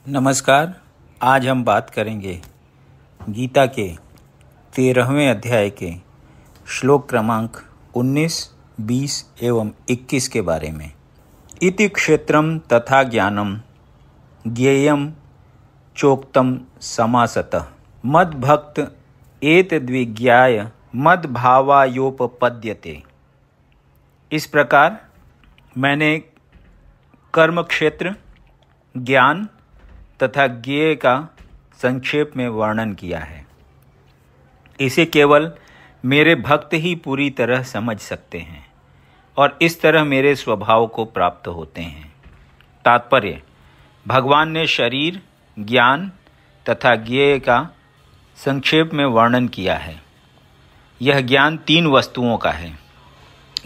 नमस्कार। आज हम बात करेंगे गीता के 13वें अध्याय के श्लोक क्रमांक 19, 20 एवं 21 के बारे में। इति क्षेत्रम तथा ज्ञानम ज्ञेयम चोक्तम समासतः मद्भक्त एतद्विज्ञाय मद्भावायोपपद्यते। इस प्रकार मैंने कर्म क्षेत्र, ज्ञान तथा ज्ञेय का संक्षेप में वर्णन किया है। इसे केवल मेरे भक्त ही पूरी तरह समझ सकते हैं और इस तरह मेरे स्वभाव को प्राप्त होते हैं। तात्पर्य: भगवान ने शरीर, ज्ञान तथा ज्ञेय का संक्षेप में वर्णन किया है। यह ज्ञान 3 वस्तुओं का है: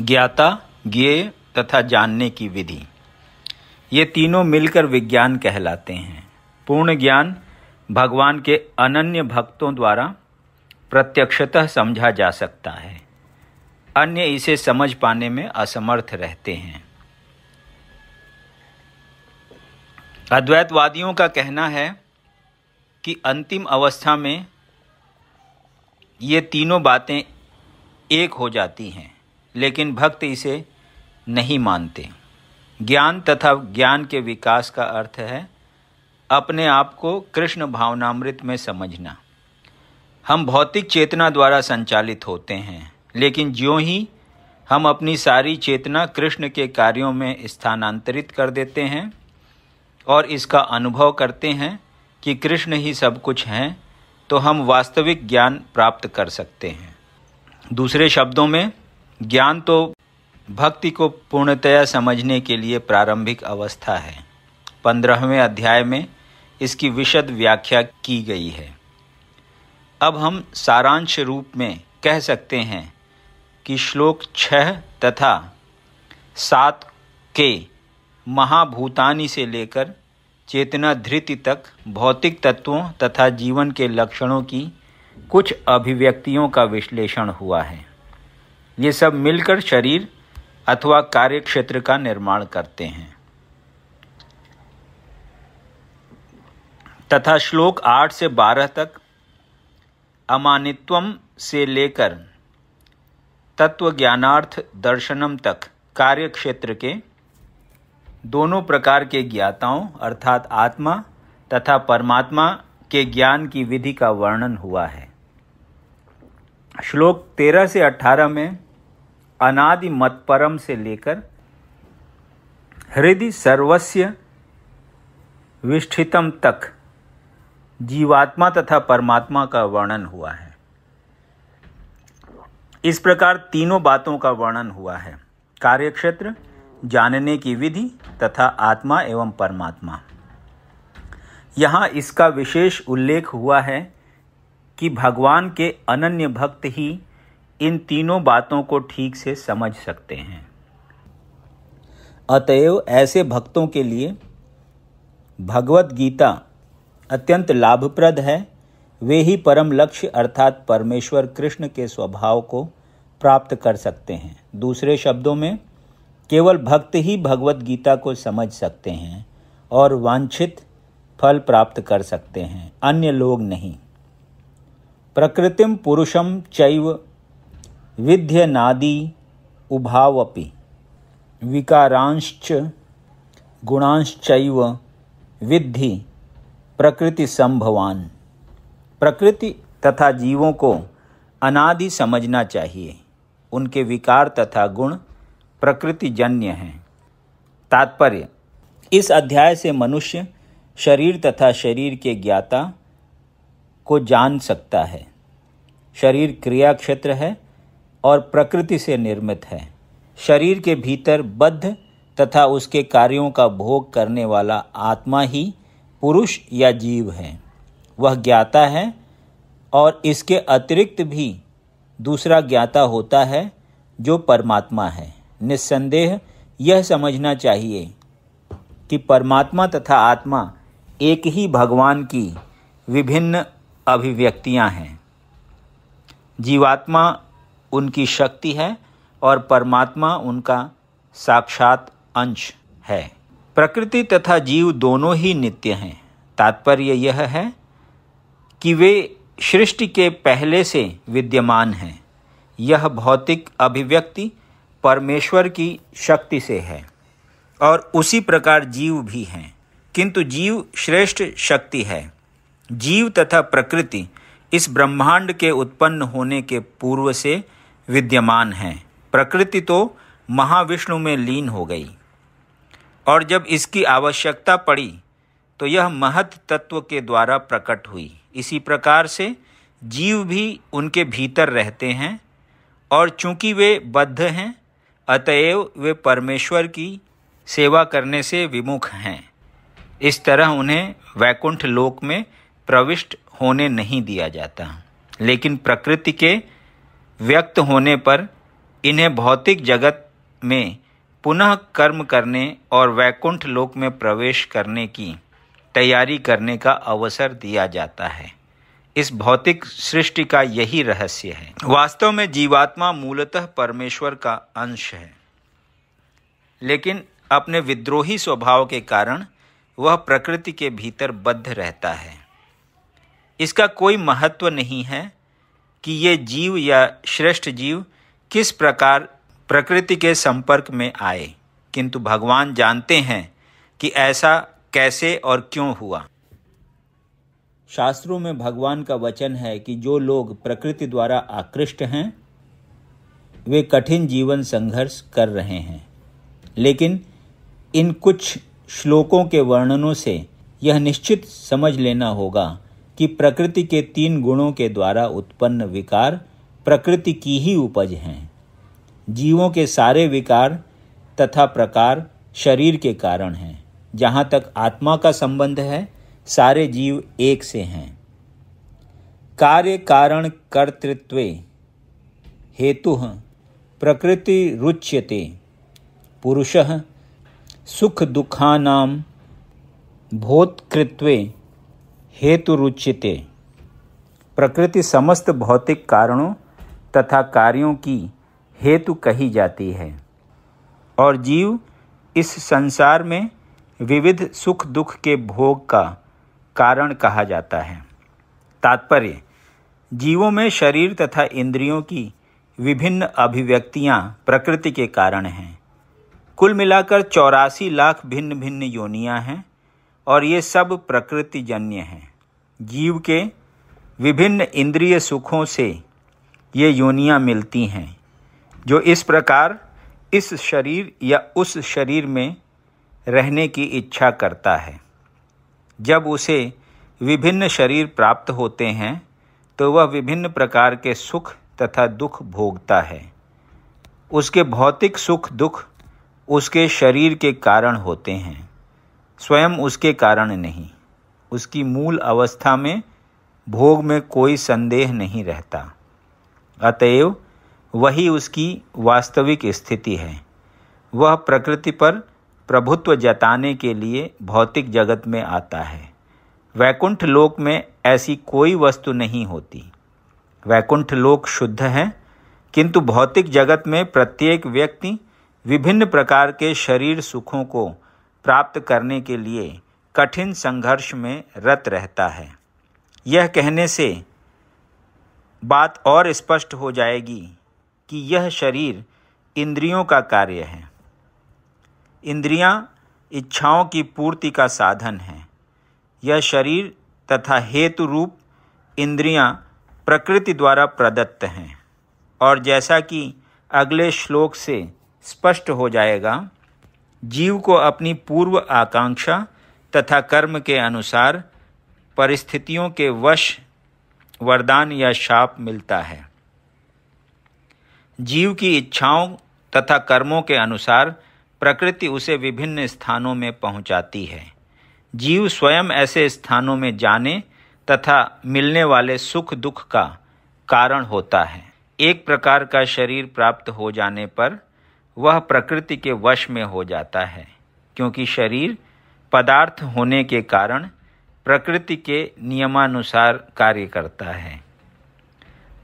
ज्ञाता, ज्ञेय तथा जानने की विधि। ये तीनों मिलकर विज्ञान कहलाते हैं। पूर्ण ज्ञान भगवान के अनन्य भक्तों द्वारा प्रत्यक्षतः समझा जा सकता है, अन्य इसे समझ पाने में असमर्थ रहते हैं। अद्वैतवादियों का कहना है कि अंतिम अवस्था में ये तीनों बातें एक हो जाती हैं, लेकिन भक्त इसे नहीं मानते। ज्ञान तथा ज्ञान के विकास का अर्थ है अपने आप को कृष्ण भावनामृत में समझना। हम भौतिक चेतना द्वारा संचालित होते हैं, लेकिन ज्यों ही हम अपनी सारी चेतना कृष्ण के कार्यों में स्थानांतरित कर देते हैं और इसका अनुभव करते हैं कि कृष्ण ही सब कुछ हैं, तो हम वास्तविक ज्ञान प्राप्त कर सकते हैं। दूसरे शब्दों में, ज्ञान तो भक्ति को पूर्णतया समझने के लिए प्रारंभिक अवस्था है। 15वें अध्याय में इसकी विशद व्याख्या की गई है। अब हम सारांश रूप में कह सकते हैं कि श्लोक 6 तथा 7 के महाभूतानि से लेकर चेतना धृति तक भौतिक तत्वों तथा जीवन के लक्षणों की कुछ अभिव्यक्तियों का विश्लेषण हुआ है। ये सब मिलकर शरीर अथवा कार्यक्षेत्र का निर्माण करते हैं। तथा श्लोक 8 से 12 तक अमानित्वम से लेकर तत्वज्ञानार्थ दर्शनम तक कार्यक्षेत्र के दोनों प्रकार के ज्ञाताओं अर्थात आत्मा तथा परमात्मा के ज्ञान की विधि का वर्णन हुआ है। श्लोक 13 से 18 में अनादि मत्परम से लेकर हृदि सर्वस्य विष्ठितम तक जीवात्मा तथा परमात्मा का वर्णन हुआ है। इस प्रकार तीनों बातों का वर्णन हुआ है: कार्यक्षेत्र, जानने की विधि तथा आत्मा एवं परमात्मा। यहाँ इसका विशेष उल्लेख हुआ है कि भगवान के अनन्य भक्त ही इन तीनों बातों को ठीक से समझ सकते हैं। अतएव ऐसे भक्तों के लिए भगवत गीता अत्यंत लाभप्रद है। वे ही परम लक्ष्य अर्थात परमेश्वर कृष्ण के स्वभाव को प्राप्त कर सकते हैं। दूसरे शब्दों में, केवल भक्त ही भगवत गीता को समझ सकते हैं और वांछित फल प्राप्त कर सकते हैं, अन्य लोग नहीं। प्रकृतिम पुरुषम चैव विध्यनादि उभावपि विकारांश्च गुणांश्चैव विद्धि प्रकृति संभवान। प्रकृति तथा जीवों को अनादि समझना चाहिए। उनके विकार तथा गुण प्रकृतिजन्य हैं। तात्पर्य: इस अध्याय से मनुष्य शरीर तथा शरीर के ज्ञाता को जान सकता है। शरीर क्रिया क्षेत्र है और प्रकृति से निर्मित है। शरीर के भीतर बद्ध तथा उसके कार्यों का भोग करने वाला आत्मा ही पुरुष या जीव है। वह ज्ञाता है और इसके अतिरिक्त भी दूसरा ज्ञाता होता है जो परमात्मा है। निस्संदेह यह समझना चाहिए कि परमात्मा तथा आत्मा एक ही भगवान की विभिन्न अभिव्यक्तियां हैं। जीवात्मा उनकी शक्ति है और परमात्मा उनका साक्षात अंश है। प्रकृति तथा जीव दोनों ही नित्य हैं। तात्पर्य यह है कि वे सृष्टि के पहले से विद्यमान हैं। यह भौतिक अभिव्यक्ति परमेश्वर की शक्ति से है और उसी प्रकार जीव भी हैं, किंतु जीव श्रेष्ठ शक्ति है। जीव तथा प्रकृति इस ब्रह्मांड के उत्पन्न होने के पूर्व से विद्यमान हैं। प्रकृति तो महाविष्णु में लीन हो गई और जब इसकी आवश्यकता पड़ी तो यह महत् तत्व के द्वारा प्रकट हुई। इसी प्रकार से जीव भी उनके भीतर रहते हैं और चूंकि वे बद्ध हैं, अतएव वे परमेश्वर की सेवा करने से विमुख हैं। इस तरह उन्हें वैकुंठ लोक में प्रविष्ट होने नहीं दिया जाता, लेकिन प्रकृति के व्यक्त होने पर इन्हें भौतिक जगत में पुनः कर्म करने और वैकुंठ लोक में प्रवेश करने की तैयारी करने का अवसर दिया जाता है। इस भौतिक सृष्टि का यही रहस्य है। वास्तव में जीवात्मा मूलतः परमेश्वर का अंश है, लेकिन अपने विद्रोही स्वभाव के कारण वह प्रकृति के भीतर बद्ध रहता है। इसका कोई महत्व नहीं है कि ये जीव या श्रेष्ठ जीव किस प्रकार प्रकृति के संपर्क में आए, किंतु भगवान जानते हैं कि ऐसा कैसे और क्यों हुआ। शास्त्रों में भगवान का वचन है कि जो लोग प्रकृति द्वारा आकृष्ट हैं वे कठिन जीवन संघर्ष कर रहे हैं, लेकिन इन कुछ श्लोकों के वर्णनों से यह निश्चित समझ लेना होगा कि प्रकृति के 3 गुणों के द्वारा उत्पन्न विकार प्रकृति की ही उपज हैं। जीवों के सारे विकार तथा प्रकार शरीर के कारण हैं। जहाँ तक आत्मा का संबंध है, सारे जीव एक से हैं। कार्य कारण कर्तृत्वे हेतुः प्रकृति रुच्यते पुरुषः सुख दुखानां भोक्तृत्वे हेतुरुच्यते। प्रकृति समस्त भौतिक कारणों तथा कार्यों की हेतु कही जाती है और जीव इस संसार में विविध सुख दुख के भोग का कारण कहा जाता है। तात्पर्य, जीवों में शरीर तथा इंद्रियों की विभिन्न अभिव्यक्तियां प्रकृति के कारण हैं। कुल मिलाकर 84 लाख भिन्न भिन्न योनियां हैं और ये सब प्रकृतिजन्य हैं। जीव के विभिन्न इंद्रिय सुखों से ये योनियां मिलती हैं, जो इस प्रकार इस शरीर या उस शरीर में रहने की इच्छा करता है। जब उसे विभिन्न शरीर प्राप्त होते हैं तो वह विभिन्न प्रकार के सुख तथा दुख भोगता है। उसके भौतिक सुख दुख उसके शरीर के कारण होते हैं, स्वयं उसके कारण नहीं। उसकी मूल अवस्था में भोग में कोई संदेह नहीं रहता, अतएव वही उसकी वास्तविक स्थिति है। वह प्रकृति पर प्रभुत्व जताने के लिए भौतिक जगत में आता है। वैकुंठ लोक में ऐसी कोई वस्तु नहीं होती। वैकुंठ लोक शुद्ध है, किंतु भौतिक जगत में प्रत्येक व्यक्ति विभिन्न प्रकार के शरीर सुखों को प्राप्त करने के लिए कठिन संघर्ष में रत रहता है। यह कहने से बात और स्पष्ट हो जाएगी कि यह शरीर इंद्रियों का कार्य है। इंद्रियां इच्छाओं की पूर्ति का साधन है। यह शरीर तथा हेतु रूप इंद्रियां प्रकृति द्वारा प्रदत्त हैं और जैसा कि अगले श्लोक से स्पष्ट हो जाएगा, जीव को अपनी पूर्व आकांक्षा तथा कर्म के अनुसार परिस्थितियों के वश वरदान या शाप मिलता है। जीव की इच्छाओं तथा कर्मों के अनुसार प्रकृति उसे विभिन्न स्थानों में पहुंचाती है। जीव स्वयं ऐसे स्थानों में जाने तथा मिलने वाले सुख दुख का कारण होता है। एक प्रकार का शरीर प्राप्त हो जाने पर वह प्रकृति के वश में हो जाता है, क्योंकि शरीर पदार्थ होने के कारण प्रकृति के नियमानुसार कार्य करता है।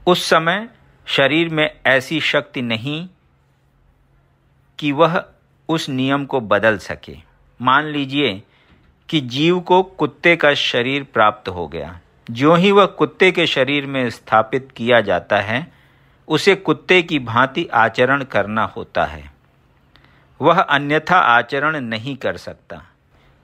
उस समय शरीर में ऐसी शक्ति नहीं कि वह उस नियम को बदल सके। मान लीजिए कि जीव को कुत्ते का शरीर प्राप्त हो गया। ज्यों ही वह कुत्ते के शरीर में स्थापित किया जाता है, उसे कुत्ते की भांति आचरण करना होता है। वह अन्यथा आचरण नहीं कर सकता।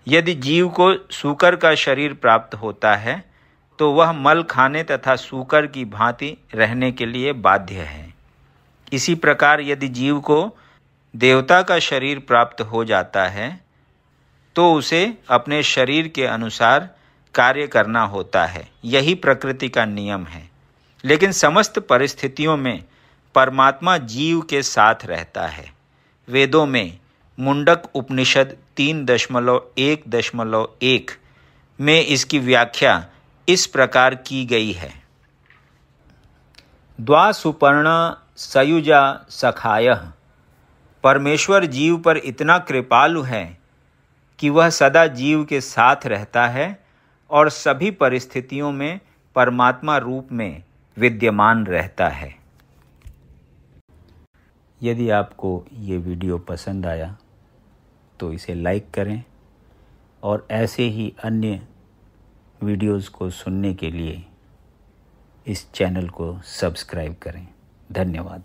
यदि जीव को सूकर का शरीर प्राप्त होता है तो वह मल खाने तथा सूकर की भांति रहने के लिए बाध्य है। इसी प्रकार यदि जीव को देवता का शरीर प्राप्त हो जाता है तो उसे अपने शरीर के अनुसार कार्य करना होता है। यही प्रकृति का नियम है। लेकिन समस्त परिस्थितियों में परमात्मा जीव के साथ रहता है। वेदों में मुंडक उपनिषद 3.1.1 में इसकी व्याख्या इस प्रकार की गई है। द्वा सुपर्ण सयुजा सखायः। परमेश्वर जीव पर इतना कृपालु है कि वह सदा जीव के साथ रहता है और सभी परिस्थितियों में परमात्मा रूप में विद्यमान रहता है। यदि आपको ये वीडियो पसंद आया तो इसे लाइक करें और ऐसे ही अन्य वीडियोज़ को सुनने के लिए इस चैनल को सब्सक्राइब करें। धन्यवाद।